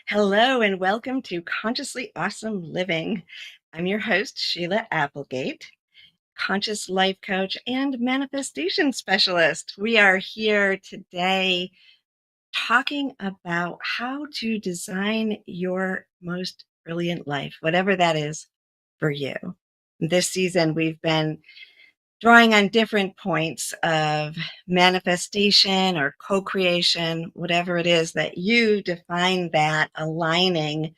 Hello and welcome to Consciously Awesome Living. I'm your host, Sheila Applegate, conscious life coach and manifestation specialist. We are here today talking about how to design your most brilliant life, whatever that is for you. This season, we've been drawing on different points of manifestation or co-creation, whatever it is that you define that aligning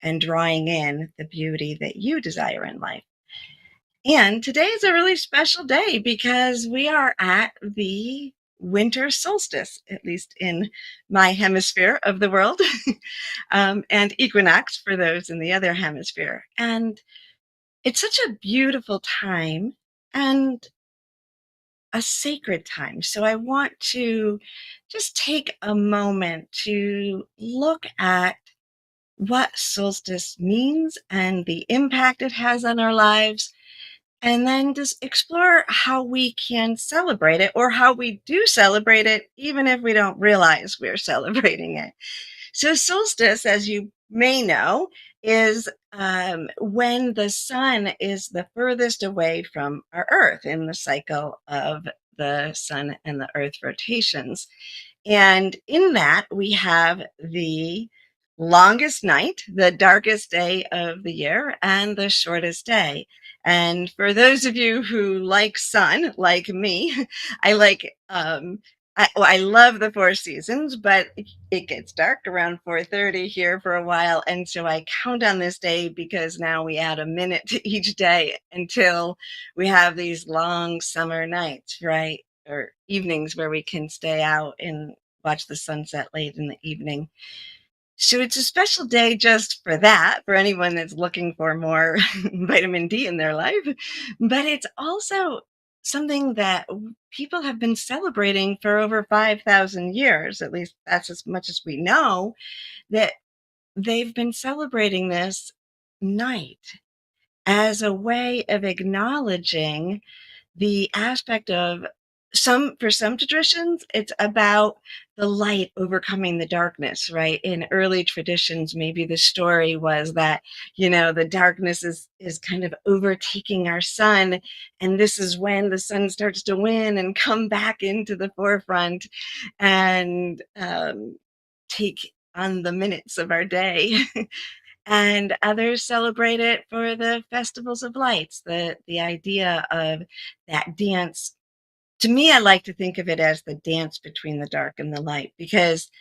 and drawing in the beauty that you desire in life. And today is a really special day because we are at the winter solstice, at least in my hemisphere of the world, and equinox for those in the other hemisphere. And it's such a beautiful time and a sacred time. So I want to just take a moment to look at what solstice means and the impact it has on our lives, and then just explore how we can celebrate it or how we do celebrate it, even if we don't realize we're celebrating it. So solstice, as you may know, is when the sun is the furthest away from our Earth in the cycle of the sun and the Earth rotations. And in that, we have the longest night, the darkest day of the year, and the shortest day. And for those of you who like sun, like me, I like, I love the four seasons, but it gets dark around 4:30 here for a while. And so I count on this day because now we add a minute to each day until we have these long summer nights, right? Or evenings where we can stay out and watch the sunset late in the evening. So it's a special day just for that, for anyone that's looking for more vitamin D in their life. But it's also something that people have been celebrating for over 5,000 years. At least that's as much as we know, that they've been celebrating this night as a way of acknowledging the aspect of for some traditions, it's about the light overcoming the darkness, right? In early traditions, maybe the story was that, the darkness is kind of overtaking our sun. And this is when the sun starts to win and come back into the forefront and take on the minutes of our day. And others celebrate it for the festivals of lights, the idea of that dance. To me, I like to think of it as the dance between the dark and the light, because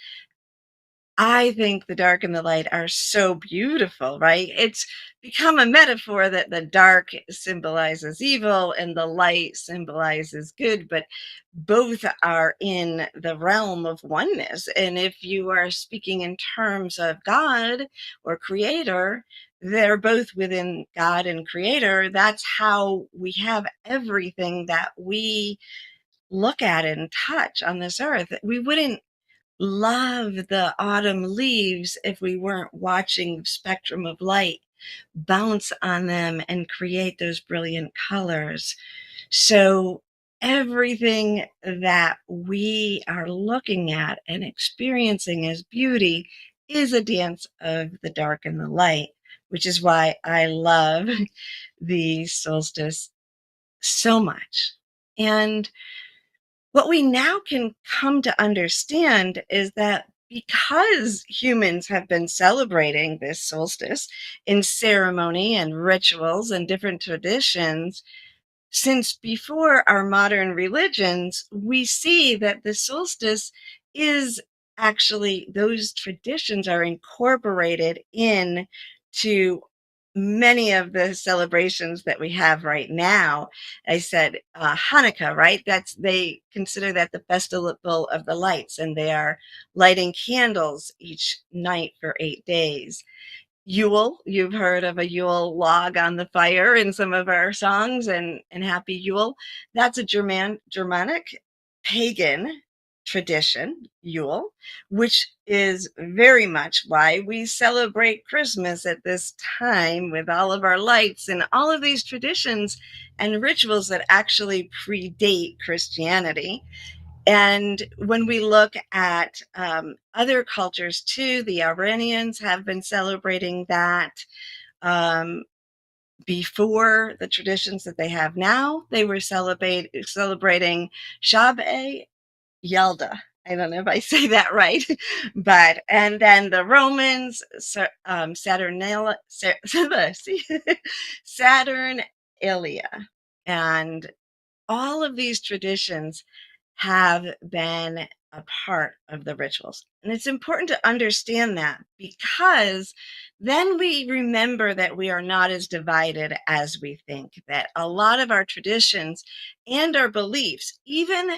I think the dark and the light are so beautiful, right? It's become a metaphor that the dark symbolizes evil and the light symbolizes good, but both are in the realm of oneness. And if you are speaking in terms of God or creator, they're both within God and creator. That's how we have everything that we look at and touch on this earth. We wouldn't love the autumn leaves if we weren't watching the spectrum of light bounce on them and create those brilliant colors. So everything that we are looking at and experiencing as beauty is a dance of the dark and the light, which is why I love the solstice so much. And what we now can come to understand is that because humans have been celebrating this solstice in ceremony and rituals and different traditions since before our modern religions, we see that the solstice is actually, those traditions are incorporated in to many of the celebrations that we have right now. I said Hanukkah, right? They consider that the festival of the lights, and they are lighting candles each night for 8 days. Yule, you've heard of a Yule log on the fire in some of our songs, and Happy Yule. That's a Germanic pagan tradition, Yule, which is very much why we celebrate Christmas at this time with all of our lights and all of these traditions and rituals that actually predate Christianity. And when we look at other cultures too, the Iranians have been celebrating that. Before the traditions that they have now, they were celebrating Shab-e Yelda. I don't know if I say that right, but and then the Romans, Saturnalia, Saturnalia, and all of these traditions have been a part of the rituals. And it's important to understand that, because then we remember that we are not as divided as we think, that a lot of our traditions and our beliefs, even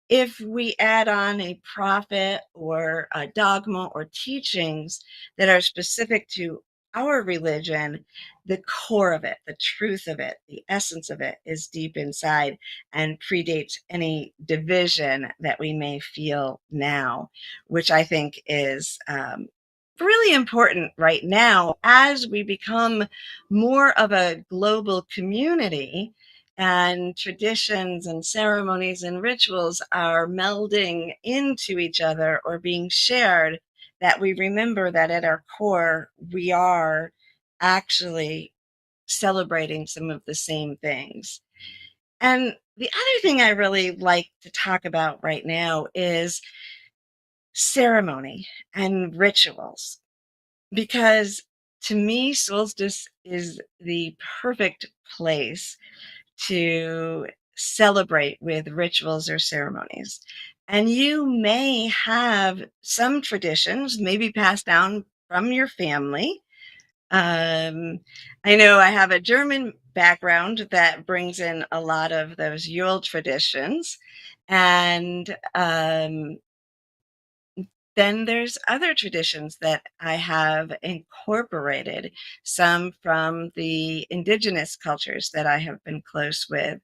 if we add on a prophet or a dogma or teachings that are specific to our religion, the core of it, the truth of it, the essence of it is deep inside and predates any division that we may feel now, which I think is really important right now as we become more of a global community, and traditions and ceremonies and rituals are melding into each other or being shared, that we remember that at our core, we are actually celebrating some of the same things. And the other thing I really like to talk about right now is ceremony and rituals, because to me, Solstice is the perfect place to celebrate with rituals or ceremonies. And you may have some traditions, maybe passed down from your family. I know I have a German background that brings in a lot of those Yule traditions. And then there's other traditions that I have incorporated, some from the indigenous cultures that I have been close with,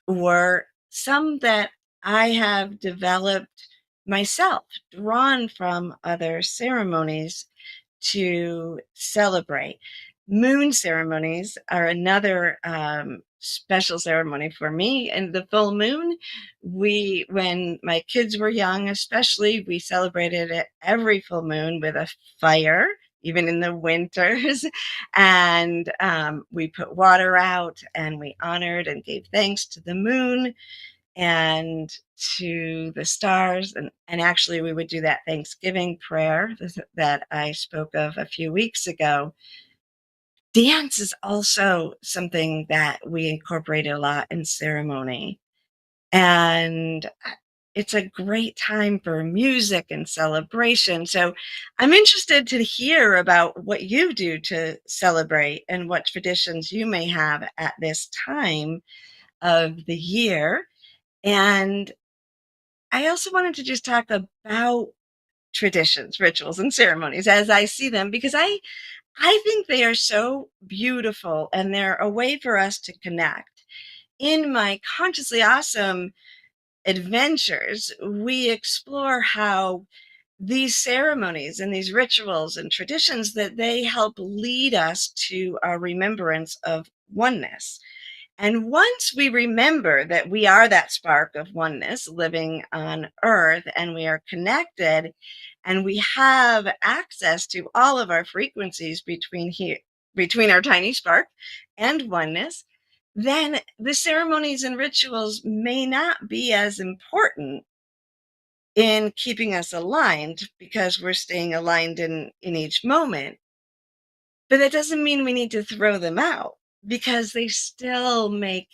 or some that I have developed myself, drawn from other ceremonies to celebrate. Moon ceremonies are another special ceremony for me. And the full moon, when my kids were young, especially, we celebrated it every full moon with a fire, even in the winters. And we put water out, and we honored and gave thanks to the moon and to the stars. And actually, we would do that Thanksgiving prayer that I spoke of a few weeks ago. Dance is also something that we incorporate a lot in ceremony. And it's a great time for music and celebration. So I'm interested to hear about what you do to celebrate and what traditions you may have at this time of the year. And I also wanted to just talk about traditions, rituals, and ceremonies as I see them, because I think they are so beautiful, and they're a way for us to connect. In my Consciously Awesome adventures, we explore how these ceremonies and these rituals and traditions, that they help lead us to our remembrance of oneness. And once we remember that we are that spark of oneness living on earth, and we are connected, and we have access to all of our frequencies between our tiny spark and oneness, then the ceremonies and rituals may not be as important in keeping us aligned, because we're staying aligned in each moment. But that doesn't mean we need to throw them out, because they still make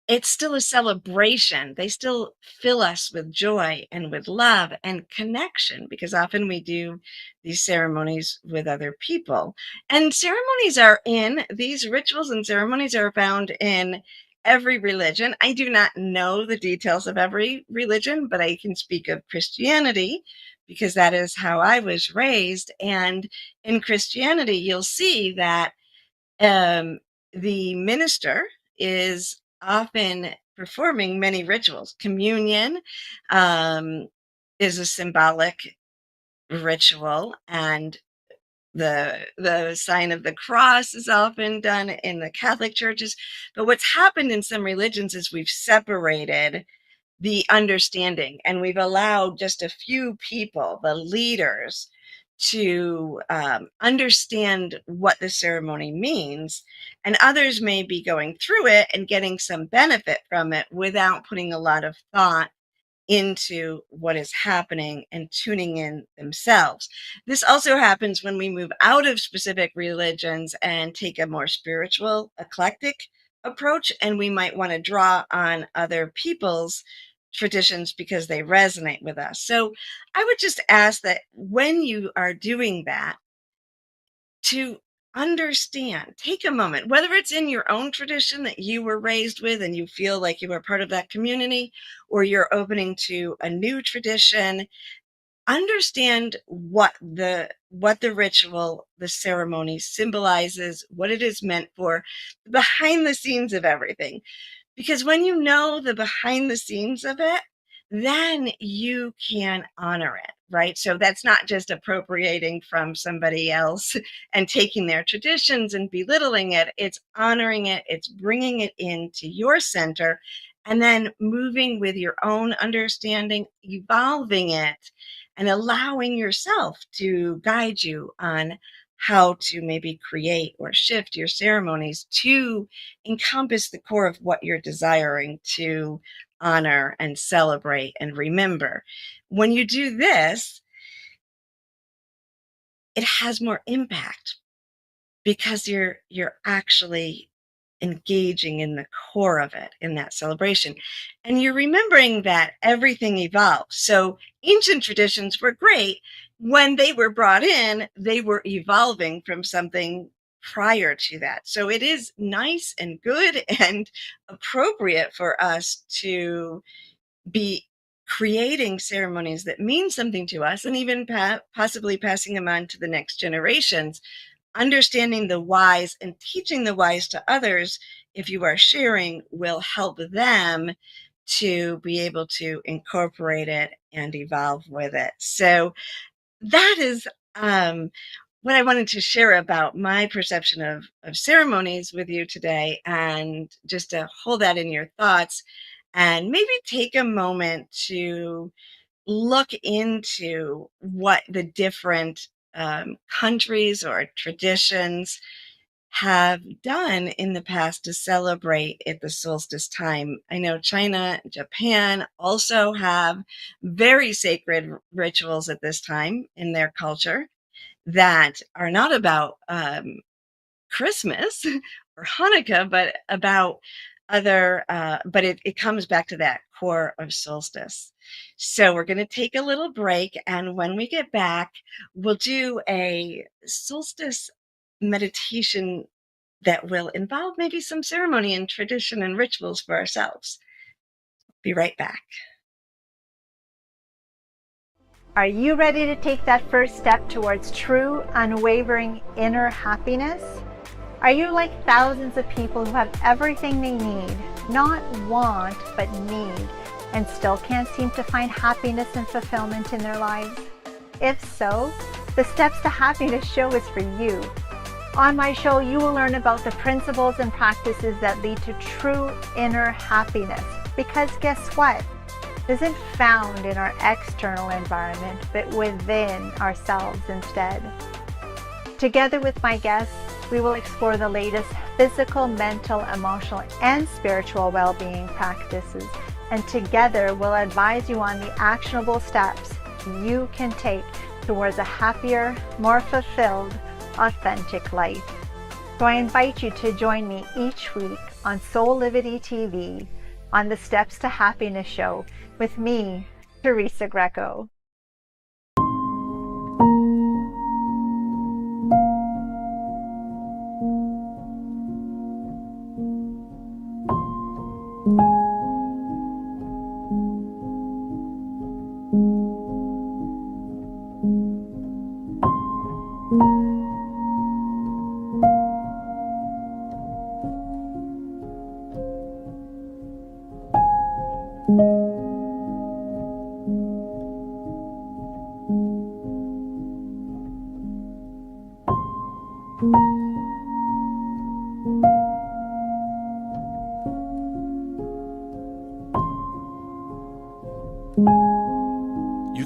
it's still a celebration. They still fill us with joy and with love and connection, because often we do these ceremonies with other people. And these rituals and ceremonies are found in every religion. I do not know the details of every religion, but I can speak of Christianity, because that is how I was raised. And in Christianity, you'll see that um, the minister is often performing many rituals. Communion is a symbolic ritual, and The sign of the cross is often done in the Catholic churches. But what's happened in some religions is we've separated the understanding, and we've allowed just a few people, the leaders, to understand what the ceremony means, and others may be going through it and getting some benefit from it without putting a lot of thought into what is happening and tuning in themselves. This also happens when we move out of specific religions and take a more spiritual, eclectic approach, and we might want to draw on other people's traditions because they resonate with us. So I would just ask that when you are doing that, to understand, take a moment, whether it's in your own tradition that you were raised with and you feel like you are part of that community, or you're opening to a new tradition. Understand what the ritual, the ceremony symbolizes, what it is meant for, behind the scenes of everything. Because when you know the behind the scenes of it, then you can honor it, right? So that's not just appropriating from somebody else and taking their traditions and belittling it. It's honoring it, it's bringing it into your center, and then moving with your own understanding, evolving it, and allowing yourself to guide you on how to maybe create or shift your ceremonies to encompass the core of what you're desiring to honor and celebrate and remember. When you do this, it has more impact because you're actually engaging in the core of it in that celebration. And you're remembering that everything evolves. So ancient traditions were great. When they were brought in, they were evolving from something prior to that. So it is nice and good and appropriate for us to be creating ceremonies that mean something to us, and even possibly passing them on to the next generations. Understanding the whys and teaching the whys to others, if you are sharing, will help them to be able to incorporate it and evolve with it. So that is what I wanted to share about my perception of ceremonies with you today, and just to hold that in your thoughts and maybe take a moment to look into what the different countries or traditions have done in the past to celebrate at the solstice time. I know China, Japan also have very sacred rituals at this time in their culture that are not about Christmas or Hanukkah, but about other, but it comes back to that core of solstice. So we're going to take a little break. And when we get back, we'll do a solstice meditation that will involve maybe some ceremony and tradition and rituals for ourselves. Be right back. Are you ready to take that first step towards true, unwavering inner happiness? Are you like thousands of people who have everything they need, not want, but need, and still can't seem to find happiness and fulfillment in their lives? If so, the Steps to Happiness show is for you. On my show, you will learn about the principles and practices that lead to true inner happiness. Because guess what? It isn't found in our external environment, but within ourselves instead. Together with my guests, we will explore the latest physical, mental, emotional, and spiritual well-being practices, and together we'll advise you on the actionable steps you can take towards a happier, more fulfilled, authentic life. So I invite you to join me each week on Soulivity TV on the Steps to Happiness show with me, Teresa Greco.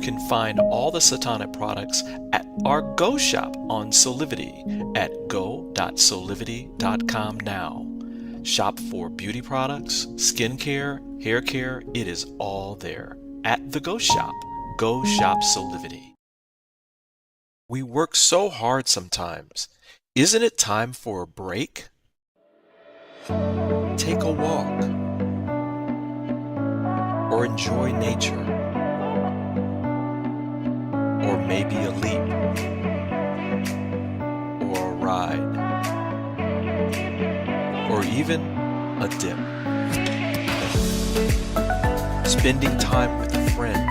can find all the Satonic products at our Go shop on Soulivity at go.soulivity.com now. Shop for beauty products, skincare, hair care. It is all there at the Go shop. Go shop Soulivity. We work so hard sometimes. Isn't it time for a break? Take a walk or enjoy nature, or maybe a leap or a ride, or even a dip. Spending time with a friend,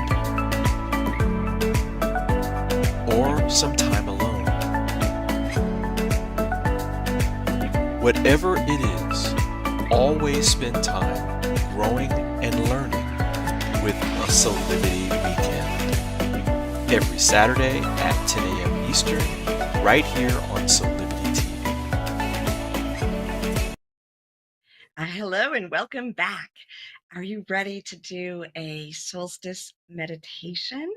or some time alone. Whatever it is, always spend time growing and learning with a Soulivity weekend. Every Saturday at 10 a.m. Eastern, right here on Soulivity TV. Hello and welcome back. Are you ready to do a solstice meditation?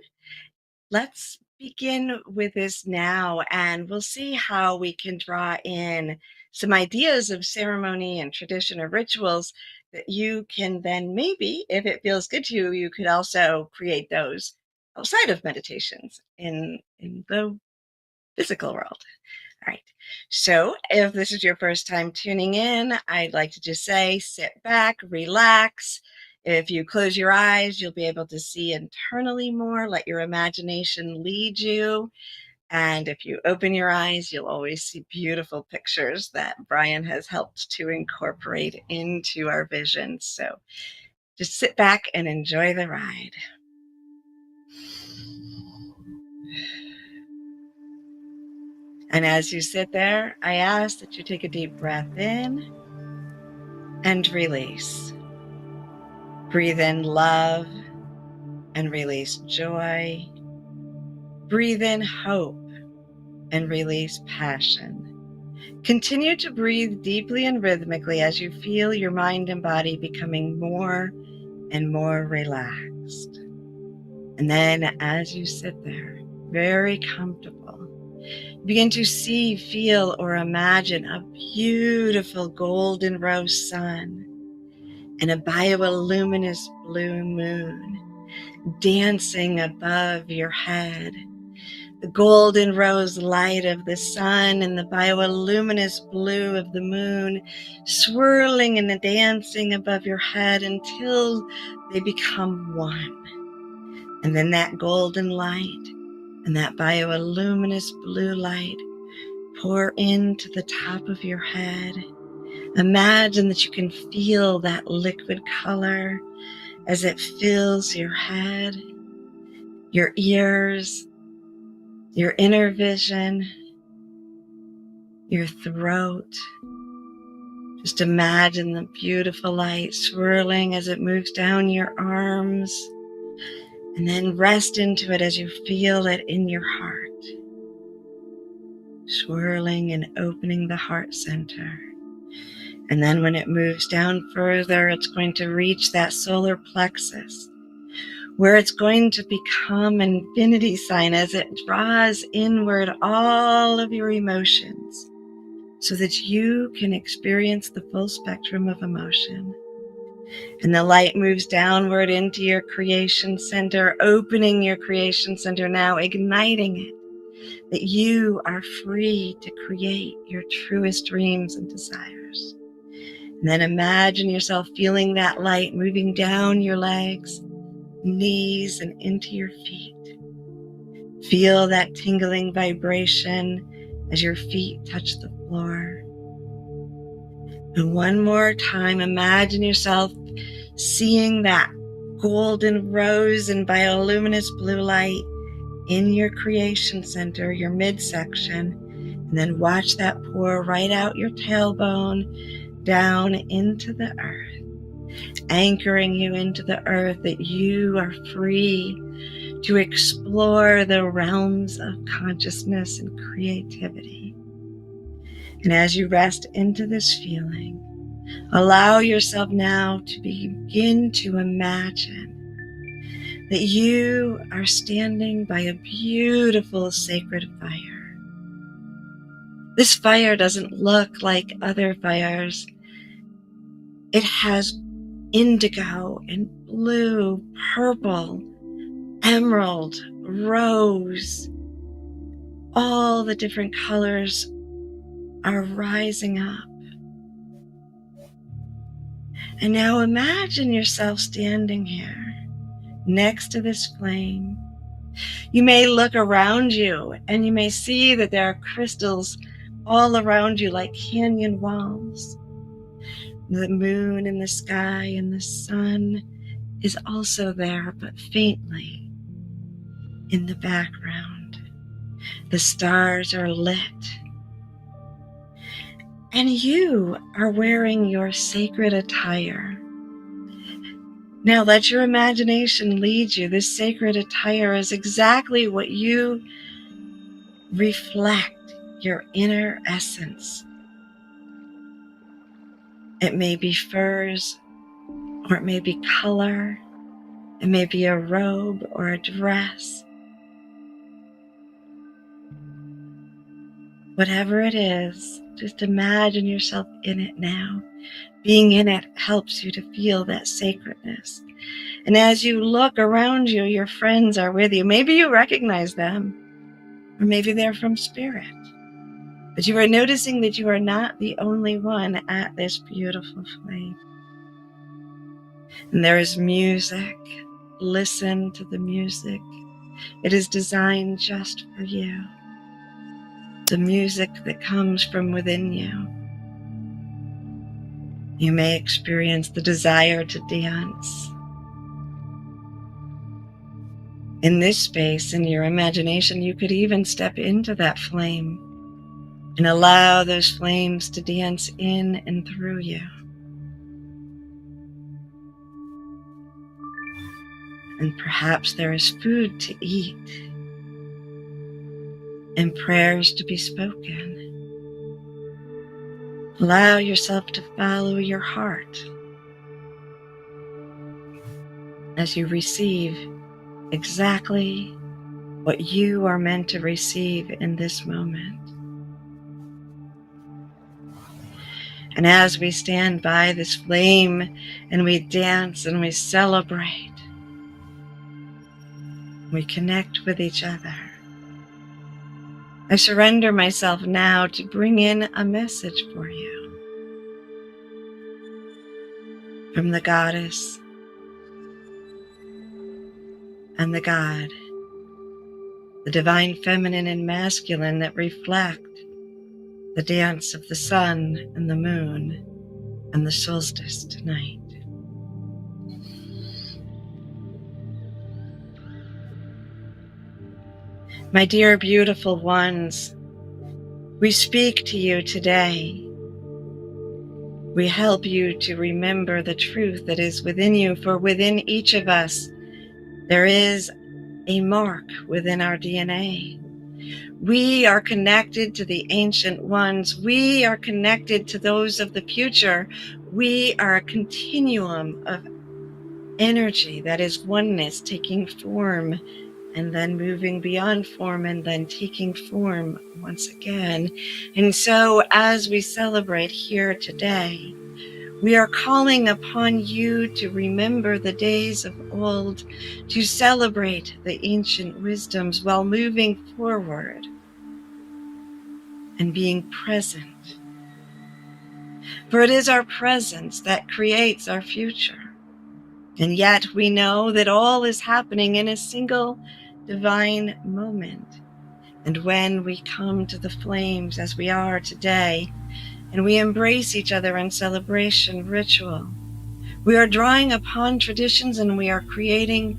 Let's begin with this now, and we'll see how we can draw in some ideas of ceremony and tradition or rituals that you can then maybe, if it feels good to you, you could also create those outside of meditations in the physical world. All right. So if this is your first time tuning in, I'd like to just say, sit back, relax. If you close your eyes, you'll be able to see internally more. Let your imagination lead you. And if you open your eyes, you'll always see beautiful pictures that Brian has helped to incorporate into our vision. So just sit back and enjoy the ride. And as you sit there, I ask that you take a deep breath in and release. Breathe in love and release joy. Breathe in hope and release passion. Continue to breathe deeply and rhythmically as you feel your mind and body becoming more and more relaxed. And then as you sit there, very comfortable, begin to see, feel, or imagine a beautiful golden rose sun and a bioluminescent blue moon dancing above your head. The golden rose light of the sun and the bioluminescent blue of the moon swirling and dancing above your head until they become one. And then that golden light and that bioluminescent blue light pour into the top of your head. Imagine that you can feel that liquid color as it fills your head, your ears, your inner vision, your throat. Just imagine the beautiful light swirling as it moves down your arms, and then rest into it as you feel it in your heart, swirling and opening the heart center. And then when it moves down further, it's going to reach that solar plexus, where it's going to become an infinity sign as it draws inward all of your emotions so that you can experience the full spectrum of emotion. And the light moves downward into your creation center, opening your creation center now, igniting it, that you are free to create your truest dreams and desires. And then imagine yourself feeling that light moving down your legs, knees, and into your feet. Feel that tingling vibration as your feet touch the floor. And one more time, imagine yourself seeing that golden rose and bioluminescent blue light in your creation center, your midsection, and then watch that pour right out your tailbone down into the earth, anchoring you into the earth, that you are free to explore the realms of consciousness and creativity. And as you rest into this feeling, allow yourself now to begin to imagine that you are standing by a beautiful sacred fire. This fire doesn't look like other fires. It has indigo and blue, purple, emerald, rose. All the different colors are rising up. And now imagine yourself standing here next to this flame. You may look around you and you may see that there are crystals all around you like canyon walls. The moon in the sky and the sun is also there, but faintly in the background. The stars are lit. And you are wearing your sacred attire. Now let your imagination lead you. This sacred attire is exactly what you reflect, your inner essence. It may be furs, or it may be color. It may be a robe or a dress. Whatever it is, just imagine yourself in it now. Being in it helps you to feel that sacredness. And as you look around you, your friends are with you. Maybe you recognize them, or maybe they're from spirit. But you are noticing that you are not the only one at this beautiful flame. And there is music. Listen to the music. It is designed just for you. The music that comes from within you. You may experience the desire to dance. In this space, in your imagination, you could even step into that flame and allow those flames to dance in and through you. And perhaps there is food to eat and prayers to be spoken. Allow yourself to follow your heart as you receive exactly what you are meant to receive in this moment. And as we stand by this flame and we dance and we celebrate, we connect with each other. I surrender myself now to bring in a message for you from the goddess and the god, the divine feminine and masculine that reflect the dance of the sun and the moon and the solstice tonight. My dear beautiful ones, we speak to you today. We help you to remember the truth that is within you, for within each of us, there is a mark within our DNA. We are connected to the ancient ones. We are connected to those of the future. We are a continuum of energy that is oneness, taking form and then moving beyond form and then taking form once again. And so as we celebrate here today, we are calling upon you to remember the days of old, to celebrate the ancient wisdoms while moving forward and being present. For it is our presence that creates our future. And yet we know that all is happening in a single divine moment. And when we come to the flames as we are today, and we embrace each other in celebration ritual, we are drawing upon traditions and we are creating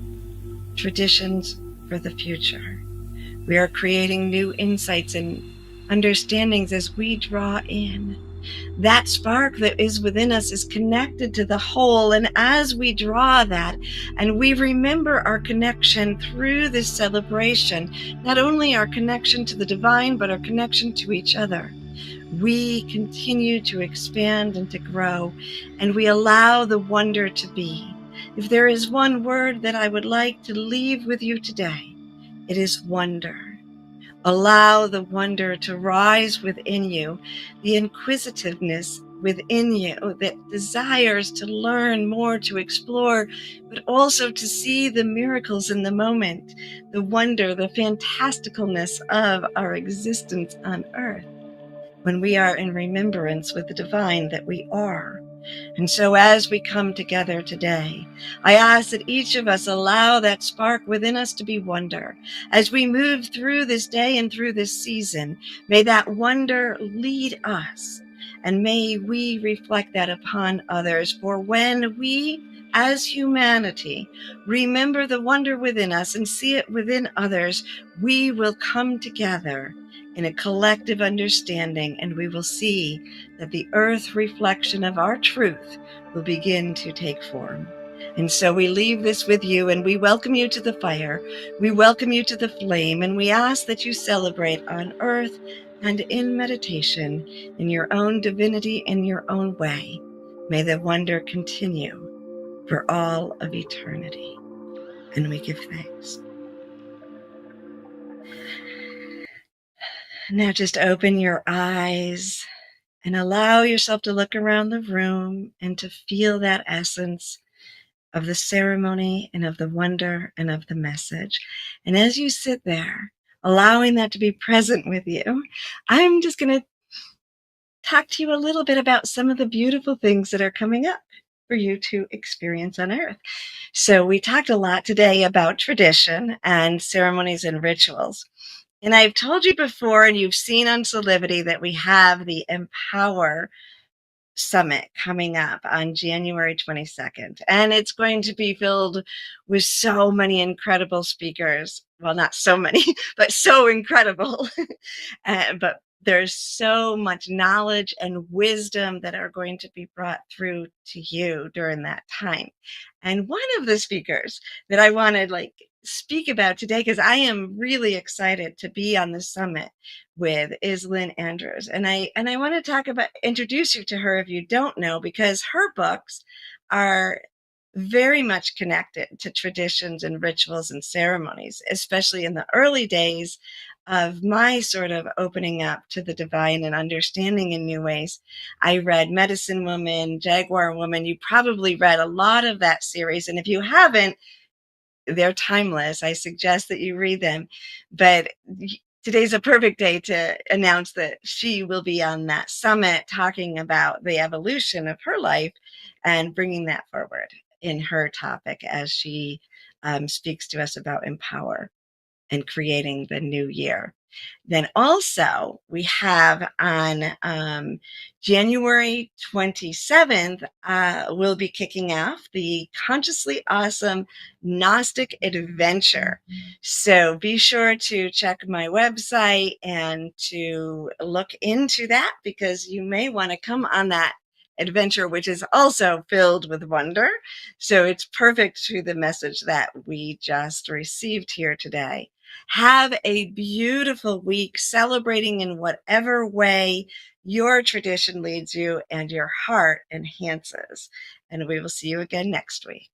traditions for the future. We are creating new insights and understandings as we draw in. That spark that is within us is connected to the whole, and as we draw that and we remember our connection through this celebration, not only our connection to the divine, but our connection to each other, we continue to expand and to grow, and we allow the wonder to be. If there is one word that I would like to leave with you today, it is wonder. Allow the wonder to rise within you, the inquisitiveness within you that desires to learn more, to explore, but also to see the miracles in the moment, the wonder, the fantasticalness of our existence on earth when we are in remembrance with the divine that we are. And so as we come together today, I ask that each of us allow that spark within us to be wonder. As we move through this day and through this season, may that wonder lead us, and may we reflect that upon others. For when we, as humanity, remember the wonder within us and see it within others, we will come together in a collective understanding, and we will see that the earth reflection of our truth will begin to take form. And so we leave this with you, and we welcome you to the fire. We welcome you to the flame, and we ask that you celebrate on earth and in meditation in your own divinity, in your own way. May the wonder continue for all of eternity. And we give thanks. Now just open your eyes and allow yourself to look around the room and to feel that essence of the ceremony and of the wonder and of the message. And as you sit there, allowing that to be present with you, I'm just going to talk to you a little bit about some of the beautiful things that are coming up for you to experience on Earth. So we talked a lot today about tradition and ceremonies and rituals. And I've told you before, and you've seen on Soulivity, that we have the Empower Summit coming up on January 22nd. And it's going to be filled with so many incredible speakers. Well, not so many, but so incredible. But there's so much knowledge and wisdom that are going to be brought through to you during that time. And one of the speakers that I want to speak about today, because I am really excited to be on the summit with, is Lynn Andrews. And I want to introduce you to her if you don't know, because her books are very much connected to traditions and rituals and ceremonies, especially in the early days of my sort of opening up to the divine and understanding in new ways. I read Medicine Woman, Jaguar Woman. You probably read a lot of that series. And if you haven't, they're timeless. I suggest that you read them. But today's a perfect day to announce that she will be on that summit talking about the evolution of her life and bringing that forward in her topic as she speaks to us about empower and creating the new year. Then also we have on January 27th, we'll be kicking off the Consciously Awesome Gnostic Adventure. So be sure to check my website and to look into that, because you may want to come on that adventure, which is also filled with wonder. So it's perfect to the message that we just received here today. Have a beautiful week, celebrating in whatever way your tradition leads you and your heart enhances. And we will see you again next week.